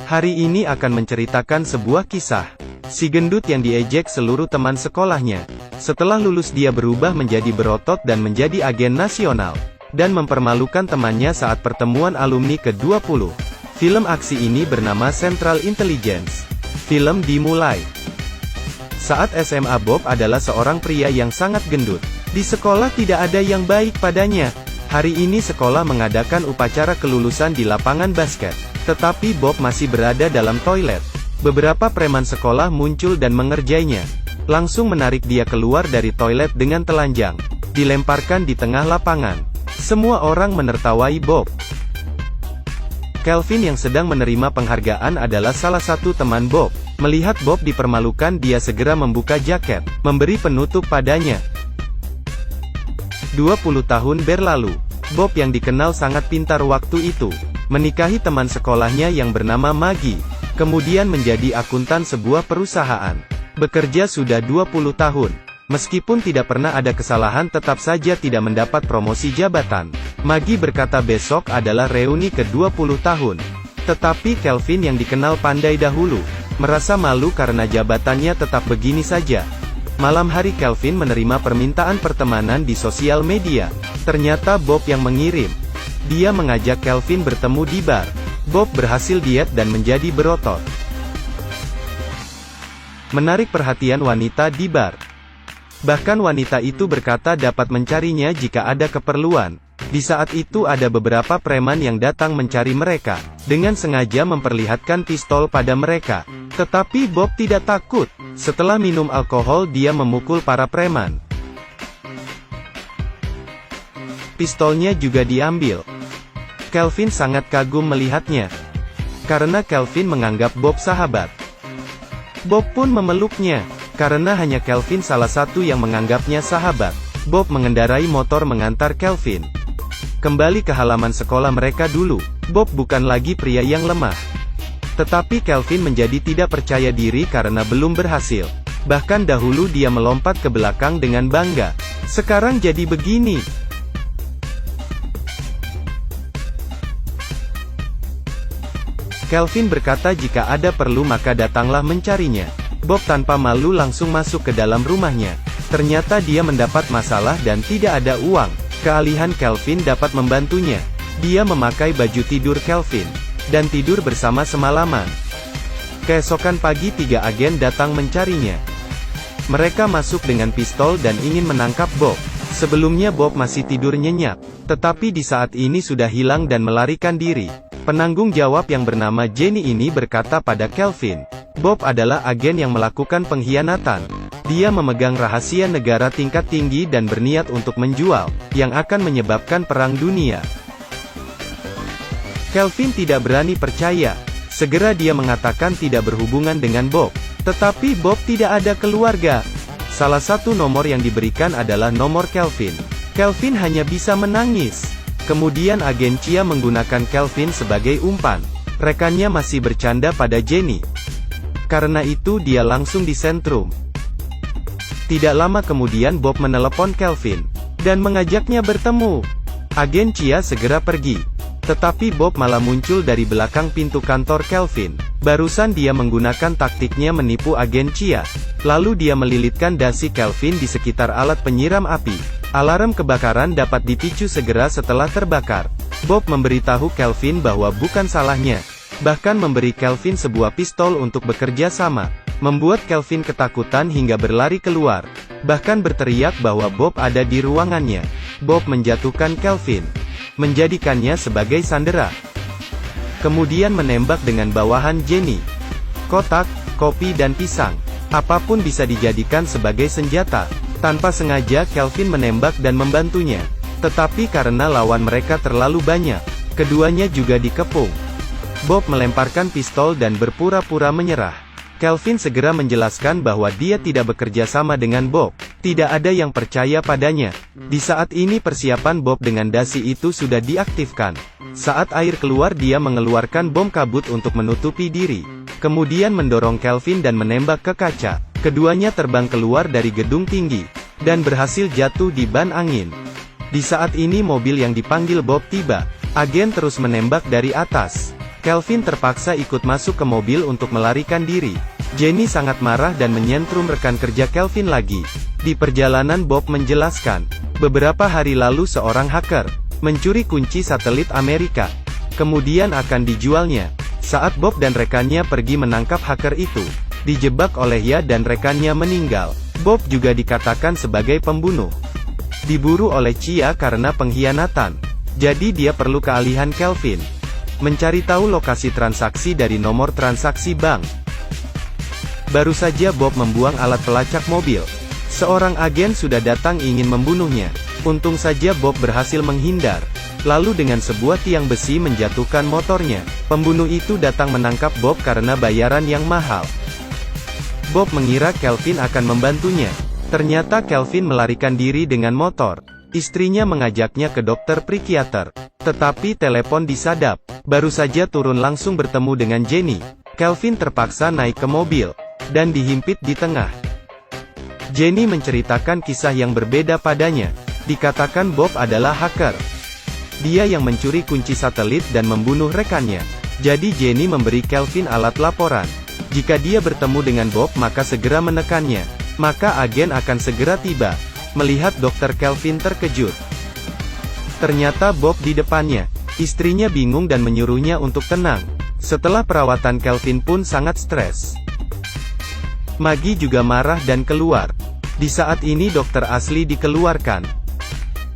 Hari ini akan menceritakan sebuah kisah. Si gendut yang diejek seluruh teman sekolahnya. Setelah lulus dia berubah menjadi berotot dan menjadi agen nasional. Dan mempermalukan temannya saat pertemuan alumni ke-20. Film aksi ini bernama Central Intelligence. Film dimulai. Saat SMA Bob adalah seorang pria yang sangat gendut. Di sekolah tidak ada yang baik padanya. Hari ini sekolah mengadakan upacara kelulusan di lapangan basket. Tetapi Bob masih berada dalam toilet. Beberapa preman sekolah muncul dan mengerjainya. Langsung menarik dia keluar dari toilet dengan telanjang. Dilemparkan di tengah lapangan. Semua orang menertawai Bob. Kelvin yang sedang menerima penghargaan adalah salah satu teman Bob. Melihat Bob dipermalukan, dia segera membuka jaket, memberi penutup padanya. 20 tahun berlalu. Bob yang dikenal sangat pintar waktu itu, menikahi teman sekolahnya yang bernama Maggie. Kemudian menjadi akuntan sebuah perusahaan. Bekerja sudah 20 tahun. Meskipun tidak pernah ada kesalahan, tetap saja tidak mendapat promosi jabatan. Maggie berkata besok adalah reuni ke-20 tahun. Tetapi Kelvin yang dikenal pandai dahulu, merasa malu karena jabatannya tetap begini saja. Malam hari Kelvin menerima permintaan pertemanan di sosial media. Ternyata Bob yang mengirim. Dia mengajak Kelvin bertemu di bar. Bob berhasil diet dan menjadi berotot. Menarik perhatian wanita di bar. Bahkan wanita itu berkata dapat mencarinya jika ada keperluan. Di saat itu ada beberapa preman yang datang mencari mereka, dengan sengaja memperlihatkan pistol pada mereka. Tetapi Bob tidak takut. Setelah minum alkohol dia memukul para preman. Pistolnya juga diambil. Kelvin sangat kagum melihatnya. Karena Kelvin menganggap Bob sahabat. Bob pun memeluknya. Karena hanya Kelvin salah satu yang menganggapnya sahabat. Bob mengendarai motor mengantar Kelvin kembali ke halaman sekolah mereka dulu. Bob bukan lagi pria yang lemah. Tetapi Kelvin menjadi tidak percaya diri karena belum berhasil. Bahkan dahulu dia melompat ke belakang dengan bangga. Sekarang jadi begini. Kelvin berkata jika ada perlu maka datanglah mencarinya. Bob tanpa malu langsung masuk ke dalam rumahnya. Ternyata dia mendapat masalah dan tidak ada uang. Kealihan Kelvin dapat membantunya. Dia memakai baju tidur Kelvin dan tidur bersama semalaman. Keesokan pagi 3 agen datang mencarinya. Mereka masuk dengan pistol dan ingin menangkap Bob. Sebelumnya Bob masih tidur nyenyak, tetapi di saat ini sudah hilang dan melarikan diri. Penanggung jawab yang bernama Jenny ini berkata pada Kelvin, Bob adalah agen yang melakukan pengkhianatan. Dia memegang rahasia negara tingkat tinggi dan berniat untuk menjual, yang akan menyebabkan perang dunia. Kelvin tidak berani percaya. Segera dia mengatakan tidak berhubungan dengan Bob. Tetapi Bob tidak ada keluarga. Salah satu nomor yang diberikan adalah nomor Kelvin. Kelvin hanya bisa menangis. Kemudian agen Chia menggunakan Kelvin sebagai umpan. Rekannya masih bercanda pada Jenny. Karena itu dia langsung di sentrum. Tidak lama kemudian Bob menelepon Kelvin dan mengajaknya bertemu. Agen Chia segera pergi. Tetapi Bob malah muncul dari belakang pintu kantor Kelvin. Barusan dia menggunakan taktiknya menipu agen Chia. Lalu dia melilitkan dasi Kelvin di sekitar alat penyiram api. Alarm kebakaran dapat dipicu segera setelah terbakar. Bob memberitahu Kelvin bahwa bukan salahnya. Bahkan memberi Kelvin sebuah pistol untuk bekerja sama. Membuat Kelvin ketakutan hingga berlari keluar. Bahkan berteriak bahwa Bob ada di ruangannya. Bob menjatuhkan Kelvin, menjadikannya sebagai sandera. Kemudian menembak dengan bawahan Jenny. Kotak, kopi dan pisang. Apapun bisa dijadikan sebagai senjata. Tanpa sengaja Kelvin menembak dan membantunya. Tetapi karena lawan mereka terlalu banyak, keduanya juga dikepung. Bob melemparkan pistol dan berpura-pura menyerah. Kelvin segera menjelaskan bahwa dia tidak bekerja sama dengan Bob. Tidak ada yang percaya padanya. Di saat ini persiapan Bob dengan dasi itu sudah diaktifkan. Saat air keluar dia mengeluarkan bom kabut untuk menutupi diri. Kemudian mendorong Kelvin dan menembak ke kaca. Keduanya terbang keluar dari gedung tinggi, dan berhasil jatuh di ban angin. Di saat ini mobil yang dipanggil Bob tiba. Agen terus menembak dari atas. Kelvin terpaksa ikut masuk ke mobil untuk melarikan diri. Jenny sangat marah dan menyentrum rekan kerja Kelvin lagi. Di perjalanan Bob menjelaskan, beberapa hari lalu seorang hacker mencuri kunci satelit Amerika. Kemudian akan dijualnya. Saat Bob dan rekannya pergi menangkap hacker itu, dijebak oleh Ya dan rekannya meninggal. Bob juga dikatakan sebagai pembunuh. Diburu oleh Chia karena pengkhianatan. Jadi dia perlu keahlian Kelvin mencari tahu lokasi transaksi dari nomor transaksi bank. Baru saja Bob membuang alat pelacak mobil, seorang agen sudah datang ingin membunuhnya. Untung saja Bob berhasil menghindar. Lalu dengan sebuah tiang besi menjatuhkan motornya. Pembunuh itu datang menangkap Bob karena bayaran yang mahal. Bob mengira Kelvin akan membantunya. Ternyata Kelvin melarikan diri dengan motor. Istrinya mengajaknya ke dokter psikiater. Tetapi telepon disadap. Baru saja turun langsung bertemu dengan Jenny. Kelvin terpaksa naik ke mobil dan dihimpit di tengah. Jenny menceritakan kisah yang berbeda padanya. Dikatakan Bob adalah hacker. Dia yang mencuri kunci satelit dan membunuh rekannya. Jadi Jenny memberi Kelvin alat laporan. Jika dia bertemu dengan Bob maka segera menekannya. Maka agen akan segera tiba. Melihat dokter Kelvin terkejut. Ternyata Bob di depannya. Istrinya bingung dan menyuruhnya untuk tenang. Setelah perawatan Kelvin pun sangat stres. Maggie juga marah dan keluar. Di saat ini dokter asli dikeluarkan.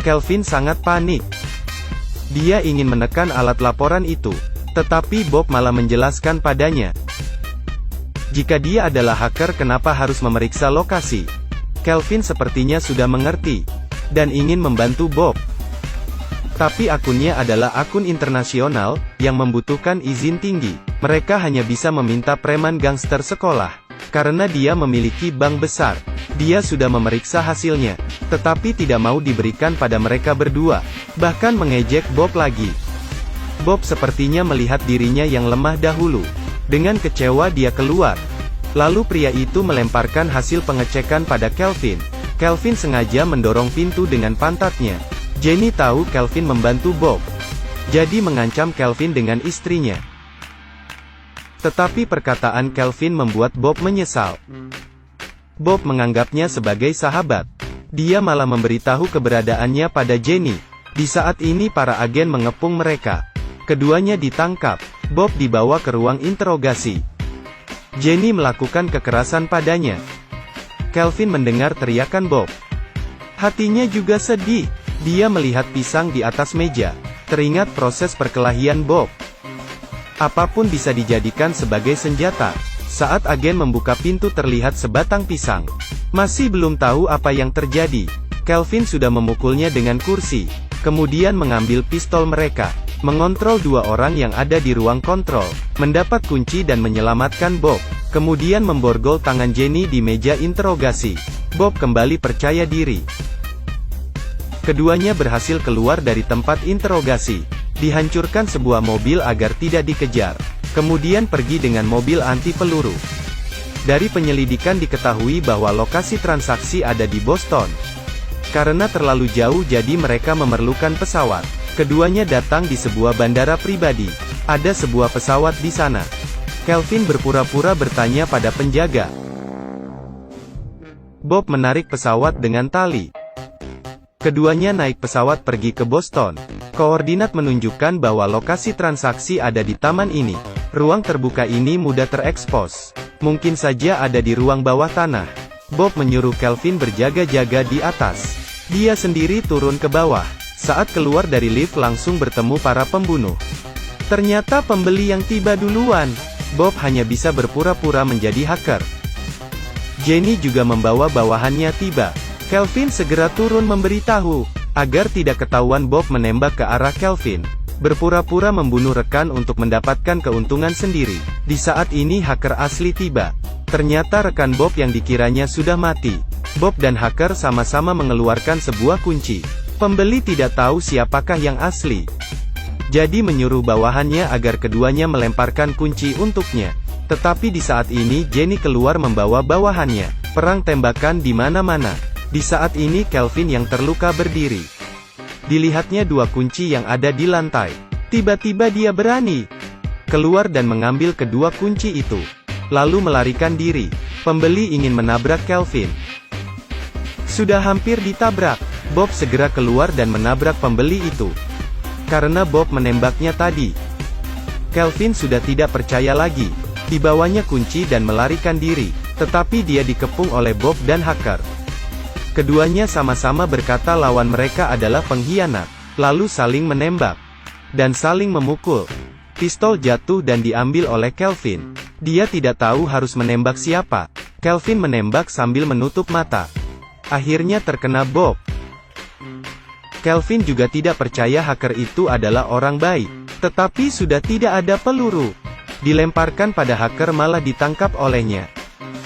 Kelvin sangat panik. Dia ingin menekan alat laporan itu. Tetapi Bob malah menjelaskan padanya. Jika dia adalah hacker kenapa harus memeriksa lokasi? Kelvin sepertinya sudah mengerti. Dan ingin membantu Bob. Tapi akunnya adalah akun internasional, yang membutuhkan izin tinggi. Mereka hanya bisa meminta preman gangster sekolah. Karena dia memiliki bank besar. Dia sudah memeriksa hasilnya. Tetapi tidak mau diberikan pada mereka berdua. Bahkan mengejek Bob lagi. Bob sepertinya melihat dirinya yang lemah dahulu. Dengan kecewa dia keluar. Lalu pria itu melemparkan hasil pengecekan pada Kelvin. Kelvin sengaja mendorong pintu dengan pantatnya. Jenny tahu Kelvin membantu Bob. Jadi mengancam Kelvin dengan istrinya. Tetapi perkataan Kelvin membuat Bob menyesal. Bob menganggapnya sebagai sahabat. Dia malah memberitahu keberadaannya pada Jenny. Di saat ini para agen mengepung mereka. Keduanya ditangkap. Bob dibawa ke ruang interogasi. Jenny melakukan kekerasan padanya. Kelvin mendengar teriakan Bob. Hatinya juga sedih. Dia melihat pisang di atas meja. Teringat proses perkelahian Bob. Apapun bisa dijadikan sebagai senjata. Saat agen membuka pintu terlihat sebatang pisang. Masih belum tahu apa yang terjadi. Kelvin sudah memukulnya dengan kursi. Kemudian mengambil pistol mereka. Mengontrol dua orang yang ada di ruang kontrol. Mendapat kunci dan menyelamatkan Bob. Kemudian memborgol tangan Jenny di meja interogasi. Bob kembali percaya diri. Keduanya berhasil keluar dari tempat interogasi. Dihancurkan sebuah mobil agar tidak dikejar. Kemudian pergi dengan mobil anti peluru. Dari penyelidikan diketahui bahwa lokasi transaksi ada di Boston. Karena terlalu jauh jadi mereka memerlukan pesawat. Keduanya datang di sebuah bandara pribadi. Ada sebuah pesawat di sana. Kelvin berpura-pura bertanya pada penjaga. Bob menarik pesawat dengan tali. Keduanya naik pesawat pergi ke Boston. Koordinat menunjukkan bahwa lokasi transaksi ada di taman ini. Ruang terbuka ini mudah terekspos. Mungkin saja ada di ruang bawah tanah. Bob menyuruh Kelvin berjaga-jaga di atas. Dia sendiri turun ke bawah. Saat keluar dari lift langsung bertemu para pembunuh. Ternyata pembeli yang tiba duluan. Bob hanya bisa berpura-pura menjadi hacker. Jenny juga membawa bawahannya tiba. Kelvin segera turun memberitahu, agar tidak ketahuan Bob menembak ke arah Kelvin. Berpura-pura membunuh rekan untuk mendapatkan keuntungan sendiri. Di saat ini hacker asli tiba. Ternyata rekan Bob yang dikiranya sudah mati. Bob dan hacker sama-sama mengeluarkan sebuah kunci. Pembeli tidak tahu siapakah yang asli. Jadi menyuruh bawahannya agar keduanya melemparkan kunci untuknya. Tetapi di saat ini Jenny keluar membawa bawahannya. Perang tembakan di mana-mana. Di saat ini Kelvin yang terluka berdiri. Dilihatnya dua kunci yang ada di lantai. Tiba-tiba dia berani keluar dan mengambil kedua kunci itu, lalu melarikan diri. Pembeli ingin menabrak Kelvin. Sudah hampir ditabrak. Bob segera keluar dan menabrak pembeli itu. Karena Bob menembaknya tadi, Kelvin sudah tidak percaya lagi. Dibawanya kunci dan melarikan diri, tetapi dia dikepung oleh Bob dan hacker. Keduanya sama-sama berkata lawan mereka adalah pengkhianat, lalu saling menembak dan saling memukul. Pistol jatuh dan diambil oleh Kelvin. Dia tidak tahu harus menembak siapa. Kelvin menembak sambil menutup mata. Akhirnya terkena Bob. Kelvin juga tidak percaya hacker itu adalah orang baik. Tetapi sudah tidak ada peluru. Dilemparkan pada hacker malah ditangkap olehnya.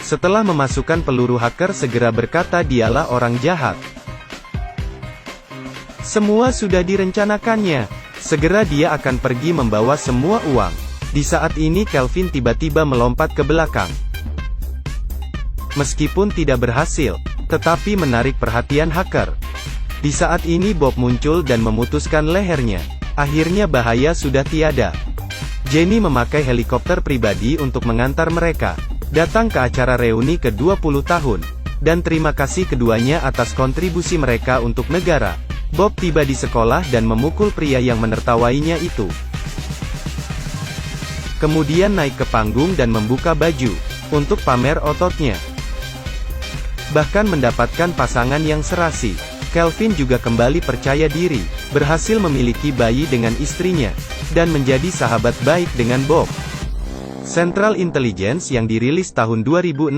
Setelah memasukkan peluru, hacker segera berkata dialah orang jahat. Semua sudah direncanakannya. Segera dia akan pergi membawa semua uang. Di saat ini Kelvin tiba-tiba melompat ke belakang. Meskipun tidak berhasil, tetapi menarik perhatian hacker. Di saat ini Bob muncul dan memutuskan lehernya. Akhirnya bahaya sudah tiada. Jenny memakai helikopter pribadi untuk mengantar mereka datang ke acara reuni ke-20 tahun. Dan terima kasih keduanya atas kontribusi mereka untuk negara. Bob tiba di sekolah dan memukul pria yang menertawainya itu. Kemudian naik ke panggung dan membuka baju untuk pamer ototnya. Bahkan mendapatkan pasangan yang serasi. Kelvin juga kembali percaya diri, berhasil memiliki bayi dengan istrinya, dan menjadi sahabat baik dengan Bob. Central Intelligence yang dirilis tahun 2016,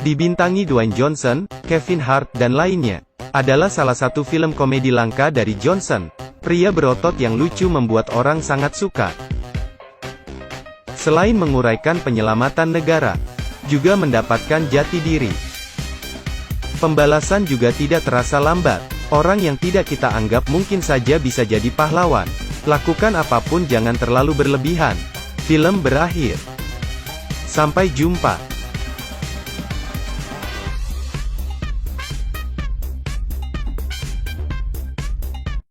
dibintangi Dwayne Johnson, Kevin Hart dan lainnya, adalah salah satu film komedi langka dari Johnson. Pria berotot yang lucu membuat orang sangat suka. Selain menguraikan penyelamatan negara, juga mendapatkan jati diri. Pembalasan juga tidak terasa lambat. Orang yang tidak kita anggap mungkin saja bisa jadi pahlawan. Lakukan apapun, jangan terlalu berlebihan. Film berakhir. Sampai jumpa.